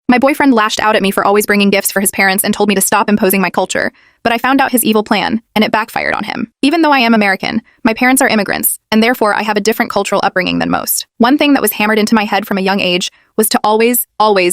My boyfriend lashed out at me for always bringing gifts for his parents and told me to stop imposing my culture, but I found out his evil plan, and it backfired on him. Even though I am American, my parents are immigrants, and therefore I have a different cultural upbringing than most. One thing that was hammered into my head from a young age was to always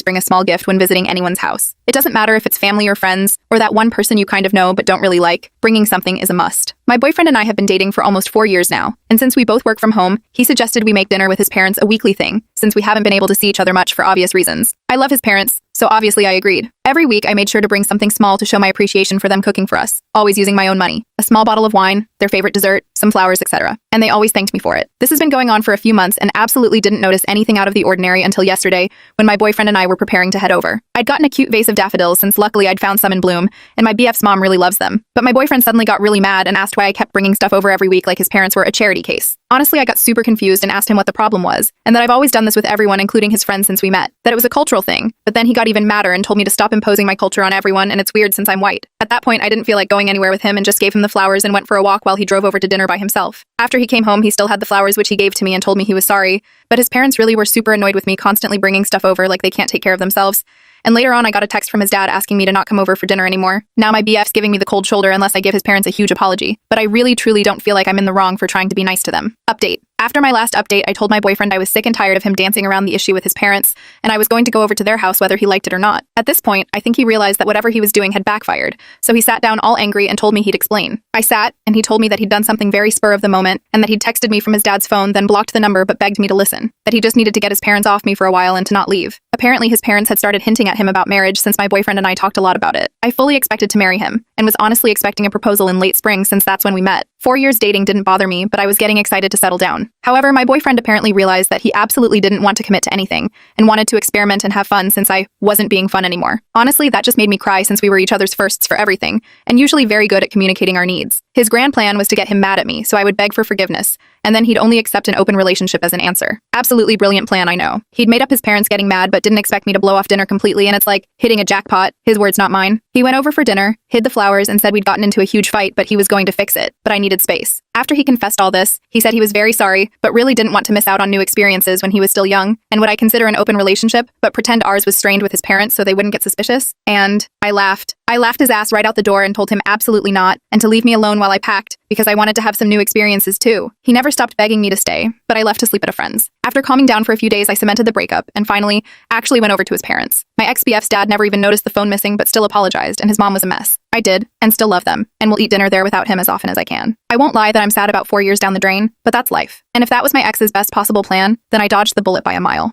bring a small gift when visiting anyone's house. It doesn't matter if it's family or friends, or that one person you kind of know but don't really like, bringing something is a must. My boyfriend and I have been dating for almost 4 years now, and since we both work from home, he suggested we make dinner with his parents a weekly thing, since we haven't been able to see each other much for obvious reasons. I love his parents, so obviously I agreed. Every week I made sure to bring something small to show my appreciation for them cooking for us, always using my own money. A small bottle of wine, their favorite dessert, some flowers, etc. And they always thanked me for it. This has been going on for a few months and absolutely didn't notice anything out of the ordinary until yesterday when my boyfriend and I were preparing to head over. I'd gotten a cute vase of daffodils since luckily I'd found some in bloom, and my BF's mom really loves them. But my boyfriend suddenly got really mad and asked why I kept bringing stuff over every week like his parents were a charity case. Honestly, I got super confused and asked him what the problem was, and that I've always done this with everyone, including his friends since we met, that it was a cultural thing. But then he got even madder and told me to stop imposing my culture on everyone, and it's weird since I'm white. At that point, I didn't feel like going anywhere with him and just gave him the flowers and went for a walk while he drove over to dinner by himself. After he came home, he still had the flowers which he gave to me and told me he was sorry, but his parents really were super annoyed with me constantly bringing stuff over like they can't take care of themselves. And later on, I got a text from his dad asking me to not come over for dinner anymore. Now my BF's giving me the cold shoulder unless I give his parents a huge apology. But I really truly don't feel like I'm in the wrong for trying to be nice to them. Update. After my last update, I told my boyfriend I was sick and tired of him dancing around the issue with his parents, and I was going to go over to their house whether he liked it or not. At this point, I think he realized that whatever he was doing had backfired, so he sat down all angry and told me he'd explain. I sat, and he told me that he'd done something very spur of the moment, and that he'd texted me from his dad's phone, then blocked the number but begged me to listen. That he just needed to get his parents off me for a while and to not leave. Apparently his parents had started hinting at him about marriage since my boyfriend and I talked a lot about it. I fully expected to marry him, and was honestly expecting a proposal in late spring since that's when we met. 4 years dating didn't bother me, but I was getting excited to settle down. However, my boyfriend apparently realized that he absolutely didn't want to commit to anything, and wanted to experiment and have fun since I wasn't being fun anymore. Honestly, that just made me cry since we were each other's firsts for everything, and usually very good at communicating our needs. His grand plan was to get him mad at me, so I would beg for forgiveness, and then he'd only accept an open relationship as an answer. Absolutely brilliant plan, I know. He'd made up his parents getting mad but didn't expect me to blow off dinner completely, and it's like hitting a jackpot. His words, not mine. He went over for dinner, hid the flowers, and said we'd gotten into a huge fight, but he was going to fix it, but I needed space. After he confessed all this, he said he was very sorry, but really didn't want to miss out on new experiences when he was still young, and would I consider an open relationship, but pretend ours was strained with his parents so they wouldn't get suspicious? And I laughed. I laughed his ass right out the door and told him absolutely not, and to leave me alone while I packed, because I wanted to have some new experiences too. He never stopped begging me to stay, but I left to sleep at a friend's. After calming down for a few days, I cemented the breakup, and finally, actually went over to his parents. My ex-BF's dad never even noticed the phone missing, but still apologized, and his mom was a mess. I did, and still love them, and will eat dinner there without him as often as I can. I won't lie that I'm sad about 4 years down the drain, but that's life. And if that was my ex's best possible plan, then I dodged the bullet by a mile.